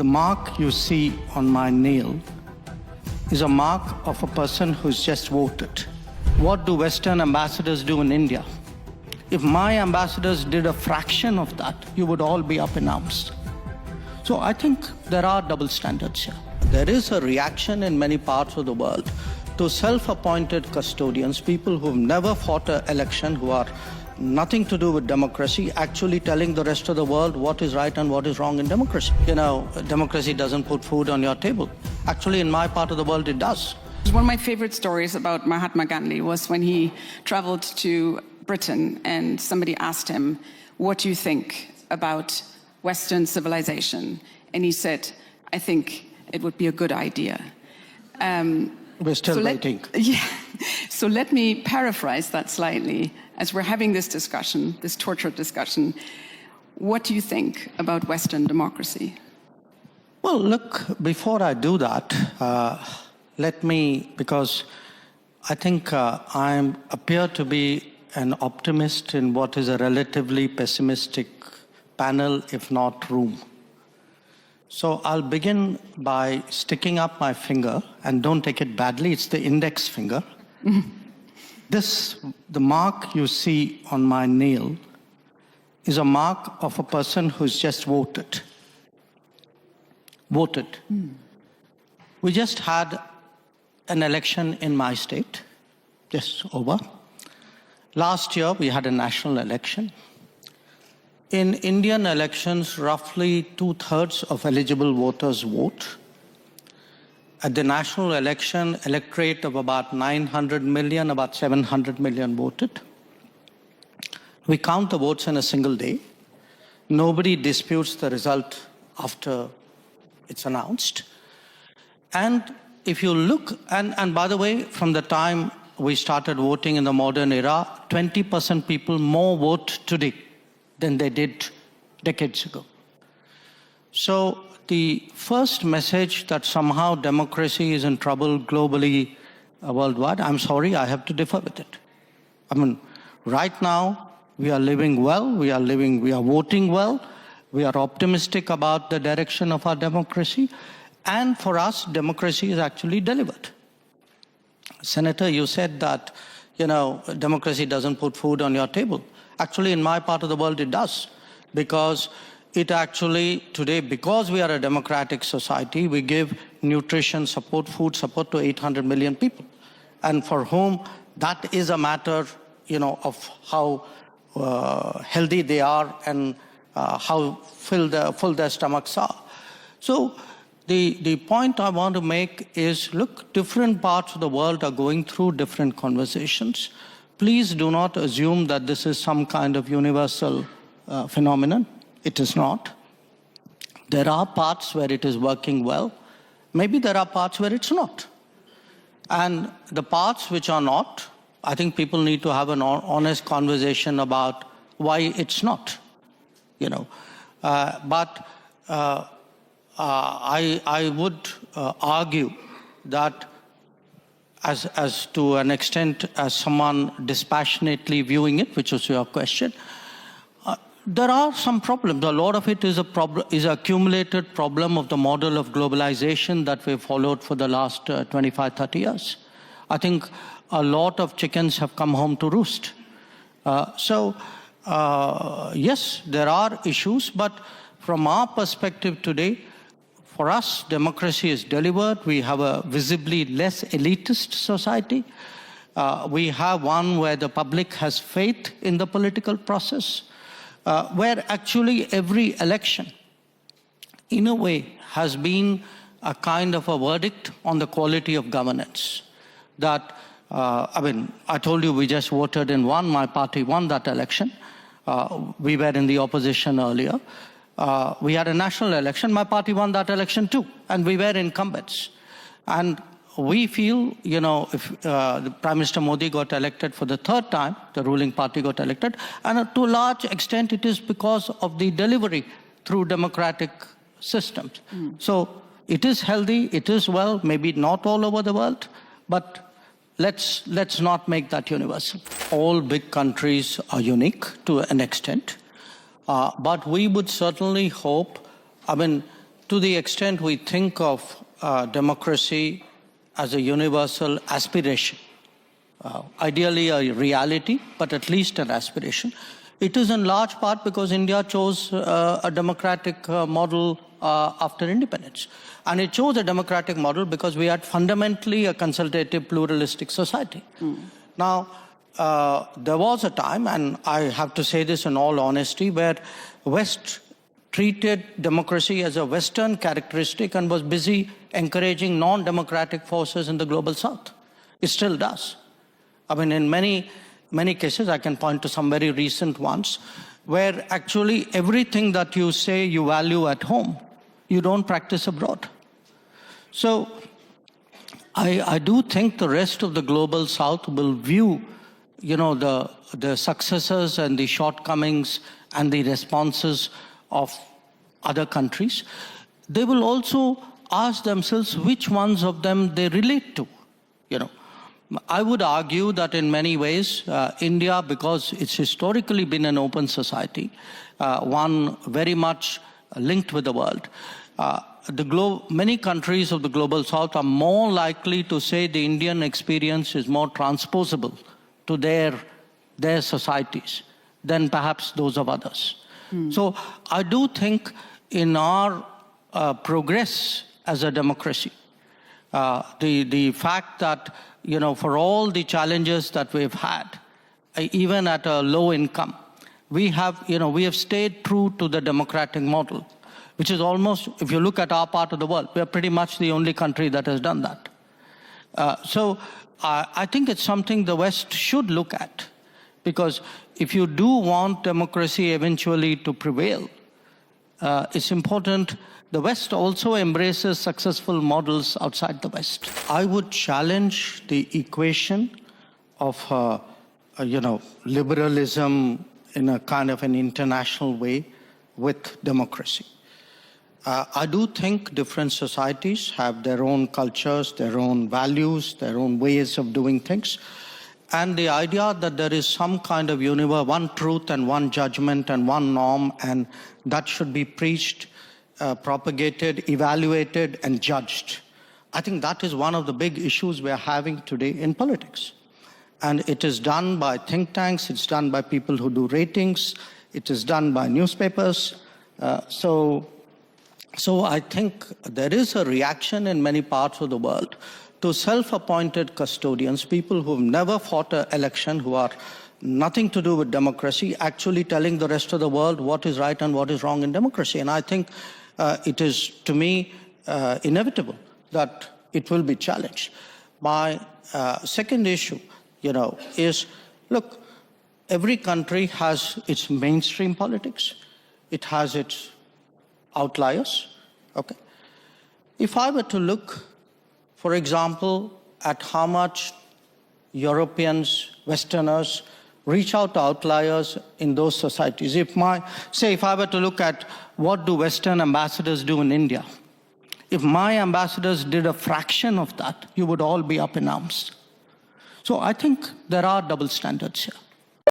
The mark you see on my nail is a mark of a person who's just voted. What do Western ambassadors do in India? If my ambassadors did a fraction of that, you would all be up in arms. So I think there are double standards here. There is a reaction in many parts of the world to self-appointed custodians, people who've never fought an election, who are nothing to do with democracy, actually telling the rest of the world what is right and what is wrong in democracy. You know, democracy doesn't put food on your table. Actually, in my part of the world, it does. One of my favorite stories about Mahatma Gandhi was when he traveled to Britain and somebody asked him, "What do you think about Western civilization?" And he said, "I think it would be a good idea." We're still waiting. Yeah. So let me paraphrase that slightly. As we're having this discussion, this tortured discussion, what do you think about Western democracy? Well, look, before I do that, let me, because I think I appear to be an optimist in what is a relatively pessimistic panel, if not room. So I'll begin by sticking up my finger, and don't take it badly, it's the index finger. The mark you see on my nail is a mark of a person who's just voted. We just had an election in my state, just over. Last year, we had a national election. In Indian elections, roughly 2/3 of eligible voters vote. At the national election, electorate of about 900 million, about 700 million voted. We count the votes in a single day. Nobody disputes the result after it's announced. And if you look, and by the way, from the time we started voting in the modern era, 20% people more vote today than they did decades ago. So the first message that somehow democracy is in trouble globally, worldwide, I'm sorry, I have to differ with it. I mean, right now, we are living well, we are voting well, we are optimistic about the direction of our democracy, and for us, democracy is actually delivered. Senator, you said that, you know, democracy doesn't put food on your table. Actually, in my part of the world, it does, because it actually, today, because we are a democratic society, we give nutrition support, food support to 800 million people. And for whom that is a matter, you know, of how healthy they are and how full their stomachs are. So the point I want to make is, look, different parts of the world are going through different conversations. Please do not assume that this is some kind of universal phenomenon. It is not. There are parts where it is working well. Maybe there are parts where it's not. And the parts which are not, I think people need to have an honest conversation about why it's not, you know. I would argue that as to an extent, as someone dispassionately viewing it, which was your question, there are some problems. A lot of it is an accumulated problem of the model of globalization that we've followed for the last 25, 30 years. I think a lot of chickens have come home to roost. Yes, there are issues, but from our perspective today, for us, democracy is delivered. We have a visibly less elitist society. We have one where the public has faith in the political process. Where actually every election, in a way, has been a kind of a verdict on the quality of governance. That, I told you we just voted in one, my party won that election. We were in the opposition earlier. We had a national election, my party won that election too, and we were incumbents. And we feel, you know, if the Prime Minister Modi got elected for the third time, the ruling party got elected, and to a large extent it is because of the delivery through democratic systems. So it is healthy, it is well, maybe not all over the world, but let's not make that universal. All big countries are unique to an extent, but we would certainly hope, to the extent we think of democracy as a universal aspiration, ideally a reality, but at least an aspiration, it is in large part because India chose a democratic model after independence. And it chose a democratic model because we had fundamentally a consultative, pluralistic society. Now, there was a time, and I have to say this in all honesty, where West treated democracy as a Western characteristic and was busy encouraging non-democratic forces in the global South. It still does. I mean, in many cases, I can point to some very recent ones, where actually everything that you say you value at home, you don't practice abroad. So I do think the rest of the global South will view, the successes and the shortcomings and the responses of other countries. They will also ask themselves which ones of them they relate to. I would argue that in many ways, India, because it's historically been an open society, one very much linked with the world, many countries of the global South are more likely to say the Indian experience is more transposable to their societies than perhaps those of others. So I do think in our progress as a democracy, the fact that, for all the challenges that we've had, even at a low income, we have stayed true to the democratic model, which is almost, if you look at our part of the world, we're pretty much the only country that has done that. So I think it's something the West should look at, because if you do want democracy eventually to prevail, it's important the West also embraces successful models outside the West. I would challenge the equation of, liberalism in a kind of an international way with democracy. I do think different societies have their own cultures, their own values, their own ways of doing things. And the idea that there is some kind of one truth and one judgment and one norm, and that should be preached, propagated, evaluated, and judged. I think that is one of the big issues we're having today in politics. And it is done by think tanks, it's done by people who do ratings, it is done by newspapers. So I think there is a reaction in many parts of the world to self-appointed custodians, people who've never fought an election, who are nothing to do with democracy, actually telling the rest of the world what is right and what is wrong in democracy. And I think it is, to me, inevitable that it will be challenged. My second issue, is, look, every country has its mainstream politics. It has its outliers, okay? If I were to look, for example, at how much Europeans, Westerners, reach out to outliers in those societies. If I were to look at what do Western ambassadors do in India, if my ambassadors did a fraction of that, you would all be up in arms. So I think there are double standards here.